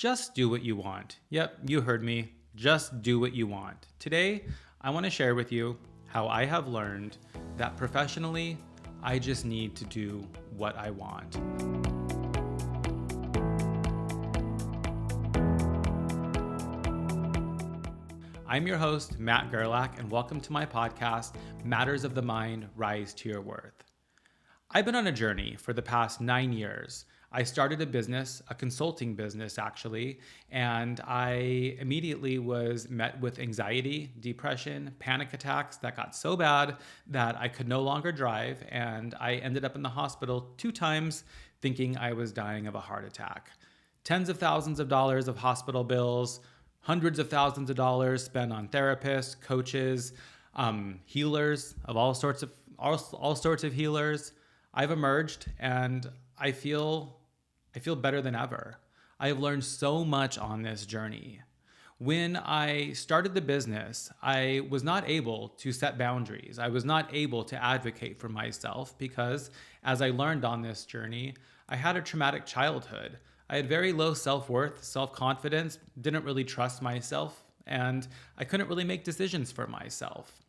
Just do what you want. Yep, you heard me. Just do what you want. Today, I want to share with you how I have learned that professionally, I just need to do what I want. I'm your host, Matt Gerlach, and welcome to my podcast, Matters of the Mind, Rise to Your Worth. I've been on a journey for the past 9 years. I started a business, a consulting business actually, and I immediately was met with anxiety, depression, panic attacks that got so bad that I could no longer drive, and I ended up in the hospital 2 times thinking I was dying of a heart attack. Tens of thousands of dollars of hospital bills, hundreds of thousands of dollars spent on therapists, coaches, healers of all sorts of healers. I've emerged and I feel better than ever. I have learned so much on this journey. When I started the business, I was not able to set boundaries. I was not able to advocate for myself because, as I learned on this journey, I had a traumatic childhood. I had very low self-worth, self-confidence, didn't really trust myself, and I couldn't really make decisions for myself.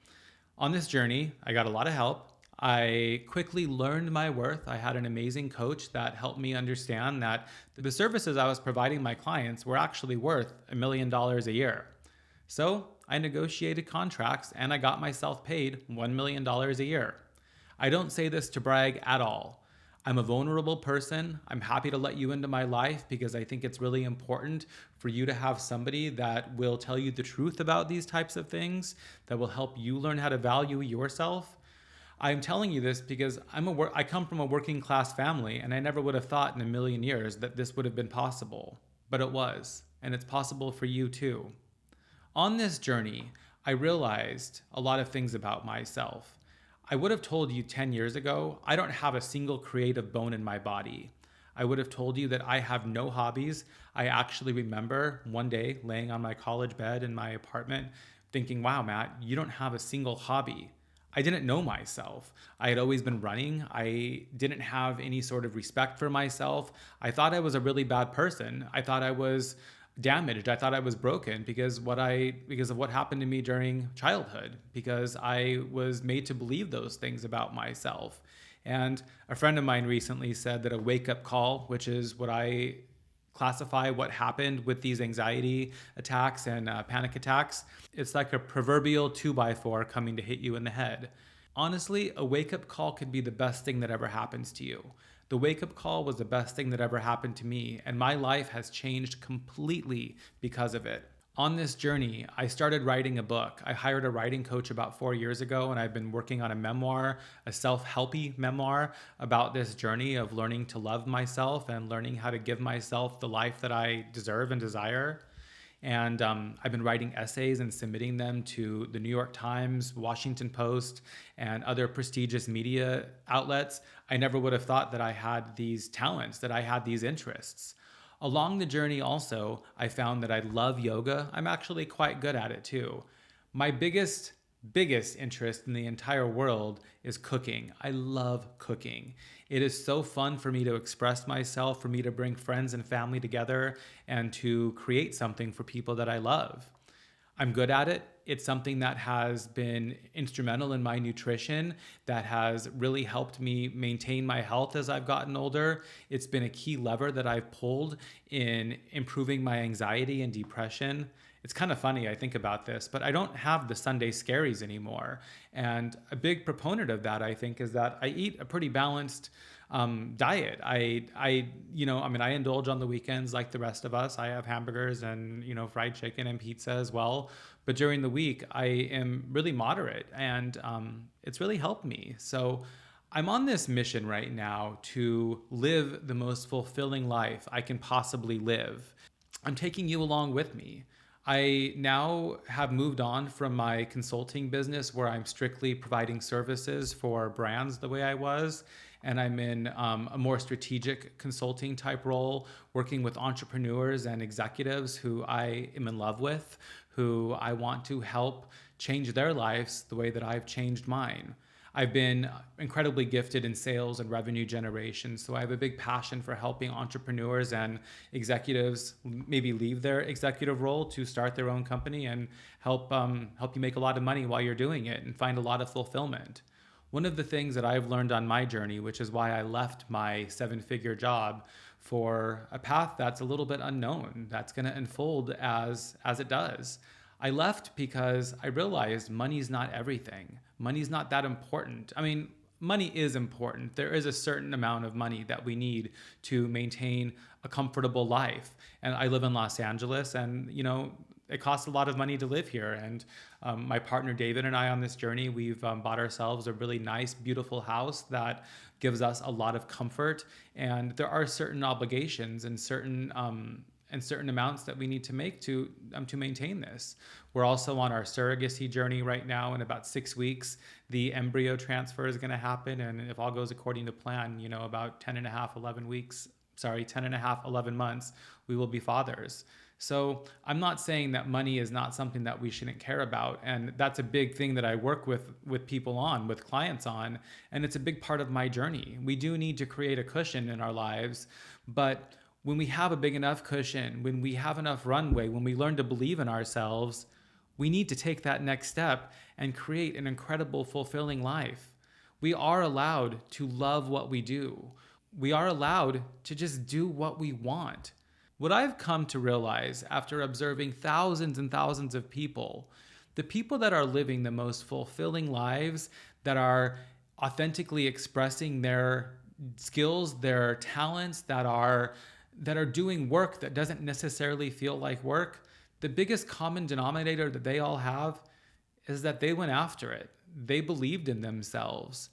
On this journey, I got a lot of help. I quickly learned my worth. I had an amazing coach that helped me understand that the services I was providing my clients were actually worth $1 million a year. So I negotiated contracts and I got myself paid $1 million a year. I don't say this to brag at all. I'm a vulnerable person. I'm happy to let you into my life because I think it's really important for you to have somebody that will tell you the truth about these types of things, that will help you learn how to value yourself. I'm telling you this because I come from a working class family, and I never would have thought in a million years that this would have been possible. But it was, and it's possible for you too. On this journey, I realized a lot of things about myself. I would have told you 10 years ago, I don't have a single creative bone in my body. I would have told you that I have no hobbies. I actually remember one day laying on my college bed in my apartment thinking, wow, Matt, you don't have a single hobby. I didn't know myself. I had always been running. I didn't have any sort of respect for myself. I thought I was a really bad person. I thought I was damaged. I thought I was broken because of what happened to me during childhood, because I was made to believe those things about myself. And a friend of mine recently said that a wake-up call, which is what I classify what happened with these anxiety attacks and panic attacks. It's like a proverbial 2x4 coming to hit you in the head. Honestly, a wake-up call could be the best thing that ever happens to you. The wake-up call was the best thing that ever happened to me, and my life has changed completely because of it. On this journey, I started writing a book. I hired a writing coach about 4 years ago, and I've been working on a memoir, a self-helpy memoir about this journey of learning to love myself and learning how to give myself the life that I deserve and desire. And I've been writing essays and submitting them to the New York Times, Washington Post, and other prestigious media outlets. I never would have thought that I had these talents, that I had these interests. Along the journey also, I found that I love yoga. I'm actually quite good at it too. My biggest interest in the entire world is cooking. I love cooking. It is so fun for me to express myself, for me to bring friends and family together and to create something for people that I love. I'm good at it. It's something that has been instrumental in my nutrition, that has really helped me maintain my health as I've gotten older. It's been a key lever that I've pulled in improving my anxiety and depression. It's kind of funny, I think about this, but I don't have the Sunday scaries anymore. And a big proponent of that, I think, is that I eat a pretty balanced diet. I indulge on the weekends like the rest of us. I have hamburgers and, fried chicken and pizza as well. But during the week, I am really moderate, and it's really helped me. So I'm on this mission right now to live the most fulfilling life I can possibly live. I'm taking you along with me. I now have moved on from my consulting business where I'm strictly providing services for brands the way I was. And I'm in a more strategic consulting type role, working with entrepreneurs and executives who I am in love with, who I want to help change their lives the way that I've changed mine. I've been incredibly gifted in sales and revenue generation. So I have a big passion for helping entrepreneurs and executives maybe leave their executive role to start their own company and help you make a lot of money while you're doing it and find a lot of fulfillment. One of the things that I've learned on my journey, which is why I left my 7-figure job for a path that's a little bit unknown, that's going to unfold as it does. I left because I realized money's not everything. Money's not that important. I mean, money is important. There is a certain amount of money that we need to maintain a comfortable life. And I live in Los Angeles, and it costs a lot of money to live here. And my partner David and I on this journey, we've bought ourselves a really nice, beautiful house that gives us a lot of comfort. And there are certain obligations and certain amounts that we need to make to maintain this. We're also on our surrogacy journey right now. In about 6 weeks, the embryo transfer is going to happen. And if all goes according to plan, about 10 and a half, 11 months, we will be fathers. So I'm not saying that money is not something that we shouldn't care about. And that's a big thing that I work with people on, with clients on. And it's a big part of my journey. We do need to create a cushion in our lives. But when we have a big enough cushion, when we have enough runway, when we learn to believe in ourselves, we need to take that next step and create an incredible, fulfilling life. We are allowed to love what we do. We are allowed to just do what we want. What I've come to realize after observing thousands and thousands of people, the people that are living the most fulfilling lives, that are authentically expressing their skills, their talents, that are doing work that doesn't necessarily feel like work, the biggest common denominator that they all have is that they went after it. They believed in themselves.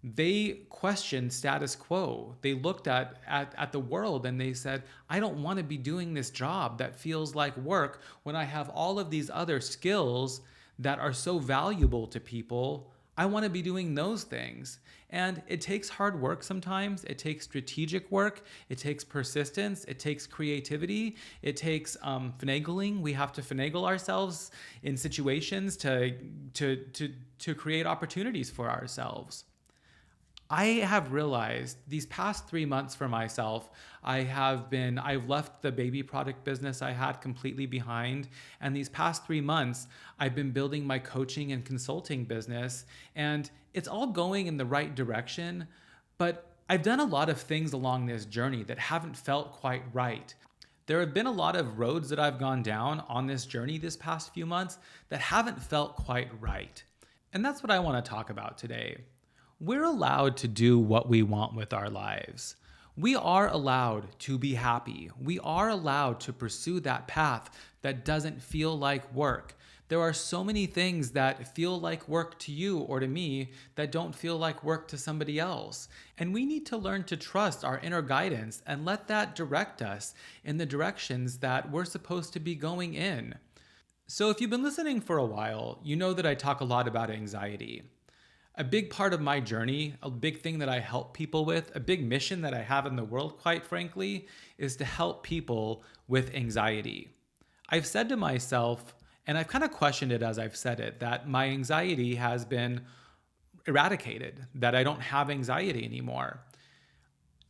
They questioned status quo. They looked at the world and they said, I don't want to be doing this job that feels like work when I have all of these other skills that are so valuable to people. I want to be doing those things. And it takes hard work sometimes. It takes strategic work. It takes persistence. It takes creativity. It takes finagling. We have to finagle ourselves in situations to create opportunities for ourselves. I have realized these past 3 months for myself, I've left the baby product business I had completely behind. And these past 3 months, I've been building my coaching and consulting business. And it's all going in the right direction. But I've done a lot of things along this journey that haven't felt quite right. There have been a lot of roads that I've gone down on this journey this past few months that haven't felt quite right. And that's what I want to talk about today. We're allowed to do what we want with our lives. We are allowed to be happy. We are allowed to pursue that path that doesn't feel like work. There are so many things that feel like work to you or to me that don't feel like work to somebody else. And we need to learn to trust our inner guidance and let that direct us in the directions that we're supposed to be going in. So if you've been listening for a while, you know that I talk a lot about anxiety. A big part of my journey, a big thing that I help people with, a big mission that I have in the world, quite frankly, is to help people with anxiety. I've said to myself, and I've kind of questioned it as I've said it, that my anxiety has been eradicated, that I don't have anxiety anymore.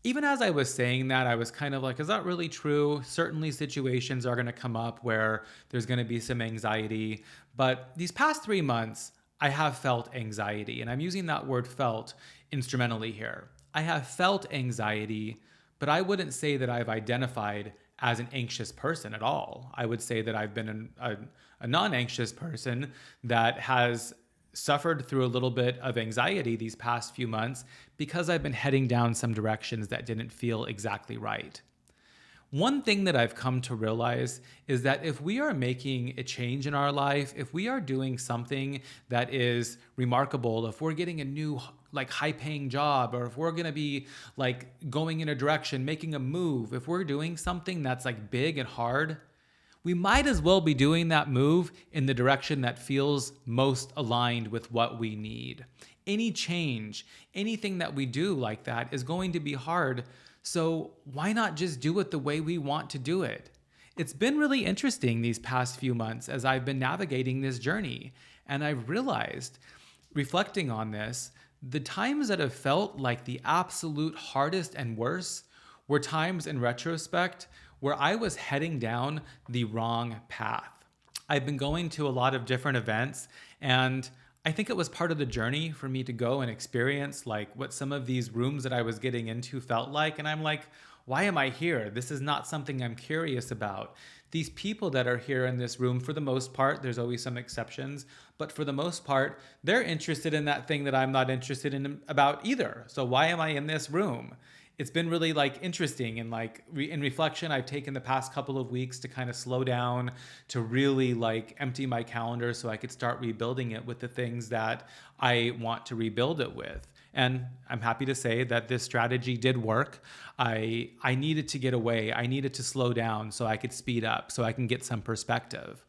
Even as I was saying that, I was kind of like, is that really true? Certainly situations are going to come up where there's going to be some anxiety. But these past 3 months, I have felt anxiety, and I'm using that word felt instrumentally here. I have felt anxiety, but I wouldn't say that I've identified as an anxious person at all. I would say that I've been a non-anxious person that has suffered through a little bit of anxiety these past few months because I've been heading down some directions that didn't feel exactly right. One thing that I've come to realize is that if we are making a change in our life, if we are doing something that is remarkable, if we're getting a new high-paying job, or if we're going to be going in a direction, making a move, if we're doing something that's big and hard, we might as well be doing that move in the direction that feels most aligned with what we need. Any change, anything that we do like that is going to be hard. So why not just do it the way we want to do it? It's been really interesting these past few months as I've been navigating this journey. And I've realized, reflecting on this, The times that have felt like the absolute hardest and worst were times in retrospect where I was heading down the wrong path. I've been going to a lot of different events, and I think it was part of the journey for me to go and experience like what some of these rooms that I was getting into felt like. And I'm like, why am I here? This is not something I'm curious about. These people that are here in this room, for the most part, there's always some exceptions, but for the most part, they're interested in that thing that I'm not interested in about either. So why am I in this room? It's been really like interesting, and like in reflection, I've taken the past couple of weeks to kind of slow down, to really like empty my calendar so I could start rebuilding it with the things that I want to rebuild it with. And I'm happy to say that this strategy did work. I needed to get away. I needed to slow down so I could speed up, so I can get some perspective.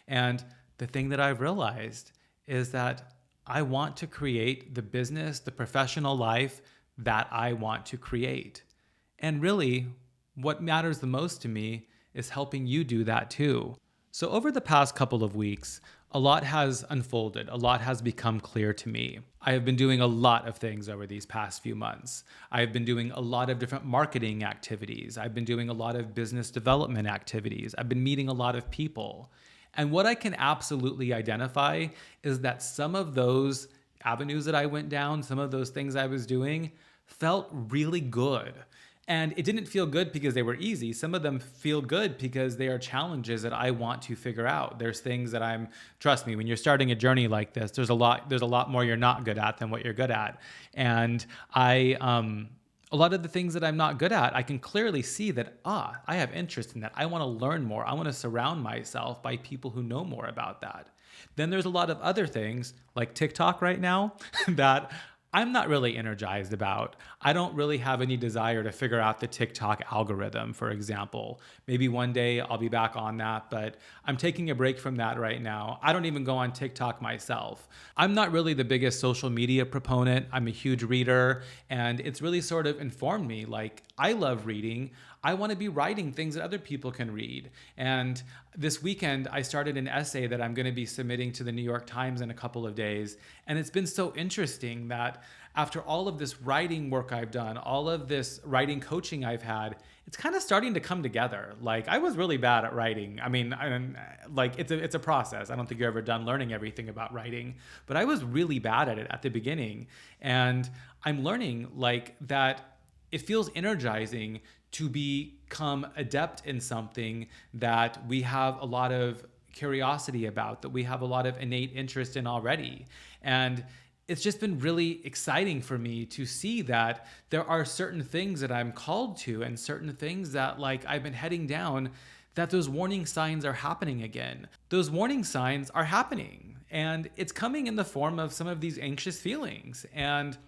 And the thing that I've realized is that I want to create the business, the professional life that I want to create. And really, what matters the most to me is helping you do that too. So, over the past couple of weeks, a lot has unfolded, a lot has become clear to me. I have been doing a lot of things over these past few months. I've been doing a lot of different marketing activities. I've been doing a lot of business development activities. I've been meeting a lot of people. And what I can absolutely identify is that some of those avenues that I went down, some of those things I was doing, felt really good. And it didn't feel good because they were easy. Some of them feel good because they are challenges that I want to figure out. There's things that trust me, when you're starting a journey like this, there's a lot more you're not good at than what you're good at. And a lot of the things that I'm not good at, I can clearly see that, I have interest in that. I want to learn more. I want to surround myself by people who know more about that. Then there's a lot of other things like TikTok right now that I'm not really energized about. I don't really have any desire to figure out the TikTok algorithm, for example. Maybe one day I'll be back on that, but I'm taking a break from that right now. I don't even go on TikTok myself. I'm not really the biggest social media proponent. I'm a huge reader, and it's really sort of informed me. Like, I love reading. I want to be writing things that other people can read. And this weekend, I started an essay that I'm going to be submitting to the New York Times in a couple of days. And it's been so interesting that after all of this writing work I've done, all of this writing coaching I've had, it's kind of starting to come together. Like, I was really bad at writing. I mean, like it's a process. I don't think you're ever done learning everything about writing, but I was really bad at it at the beginning. And I'm learning like that it feels energizing to become adept in something that we have a lot of curiosity about, that we have a lot of innate interest in already. And it's just been really exciting for me to see that there are certain things that I'm called to and certain things that like I've been heading down, that those warning signs are happening again. Those warning signs are happening, and it's coming in the form of some of these anxious feelings. And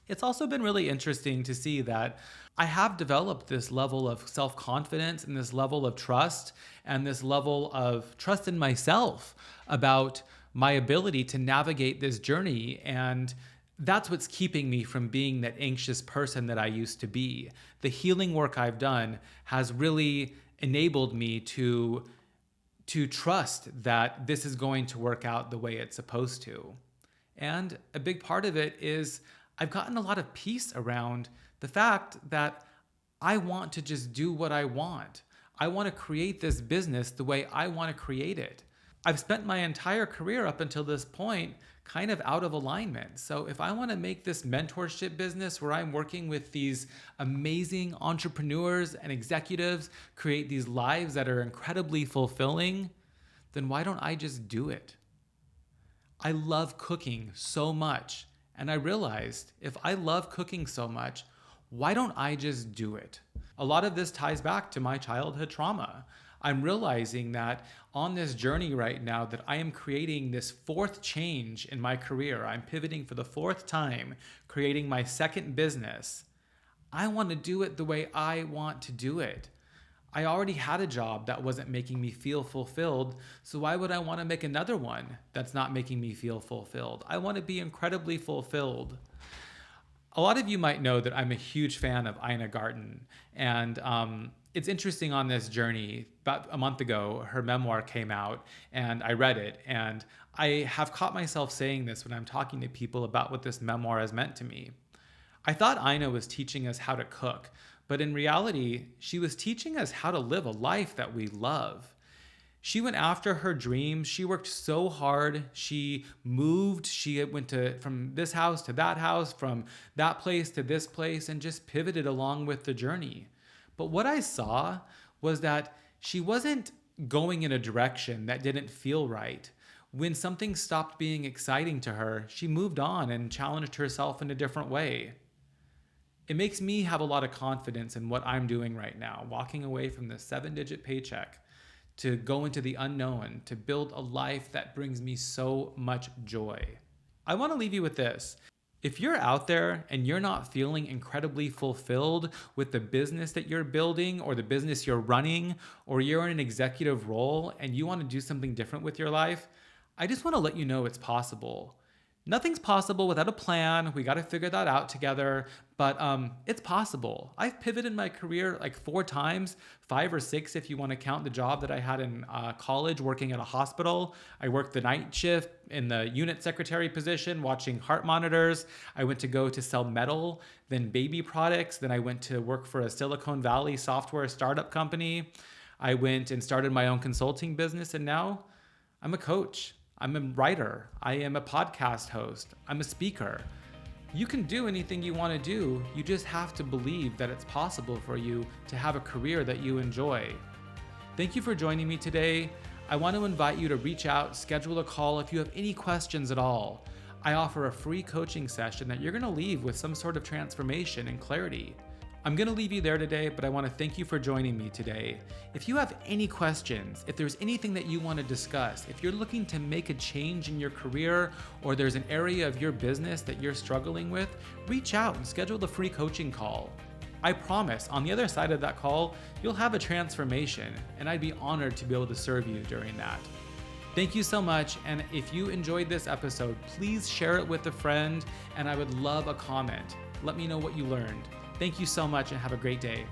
it's also been really interesting to see that I have developed this level of self-confidence and this level of trust and this level of trust in myself about my ability to navigate this journey. And that's what's keeping me from being that anxious person that I used to be. The healing work I've done has really enabled me to trust that this is going to work out the way it's supposed to. And a big part of it is I've gotten a lot of peace around the fact that I want to just do what I want. I want to create this business the way I want to create it. I've spent my entire career up until this point kind of out of alignment. So if I want to make this mentorship business where I'm working with these amazing entrepreneurs and executives, create these lives that are incredibly fulfilling, then why don't I just do it? I love cooking so much. And I realized if I love cooking so much, why don't I just do it? A lot of this ties back to my childhood trauma. I'm realizing that on this journey right now that I am creating this fourth change in my career. I'm pivoting for the fourth time, creating my second business. I want to do it the way I want to do it. I already had a job that wasn't making me feel fulfilled, so why would I want to make another one that's not making me feel fulfilled? I want to be incredibly fulfilled. A lot of you might know that I'm a huge fan of Ina Garten, and It's interesting on this journey. About a month ago, her memoir came out and I read it. And I have caught myself saying this when I'm talking to people about what this memoir has meant to me. I thought Ina was teaching us how to cook, but in reality, she was teaching us how to live a life that we love. She went after her dreams. She worked so hard. She moved. She went from this house to that house, from that place to this place, and just pivoted along with the journey. But what I saw was that she wasn't going in a direction that didn't feel right. When something stopped being exciting to her, she moved on and challenged herself in a different way. It makes me have a lot of confidence in what I'm doing right now, walking away from the 7-digit paycheck to go into the unknown, to build a life that brings me so much joy. I want to leave you with this. If you're out there and you're not feeling incredibly fulfilled with the business that you're building or the business you're running, or you're in an executive role and you want to do something different with your life, I just want to let you know it's possible. Nothing's possible without a plan. We got to figure that out together, but it's possible. I've pivoted my career like 4 times, 5 or 6 if you want to count the job that I had in college working at a hospital. I worked the night shift in the unit secretary position, watching heart monitors. I went to go to sell metal, then baby products. Then I went to work for a Silicon Valley software startup company. I went and started my own consulting business, and now I'm a coach. I'm a writer. I am a podcast host. I'm a speaker. You can do anything you want to do. You just have to believe that it's possible for you to have a career that you enjoy. Thank you for joining me today. I want to invite you to reach out, schedule a call if you have any questions at all. I offer a free coaching session that you're going to leave with some sort of transformation and clarity. I'm going to leave you there today, but I want to thank you for joining me today. If you have any questions, if there's anything that you want to discuss, if you're looking to make a change in your career, or there's an area of your business that you're struggling with, reach out and schedule the free coaching call. I promise on the other side of that call, you'll have a transformation, and I'd be honored to be able to serve you during that. Thank you so much, and if you enjoyed this episode, please share it with a friend, and I would love a comment. Let me know what you learned. Thank you so much and have a great day.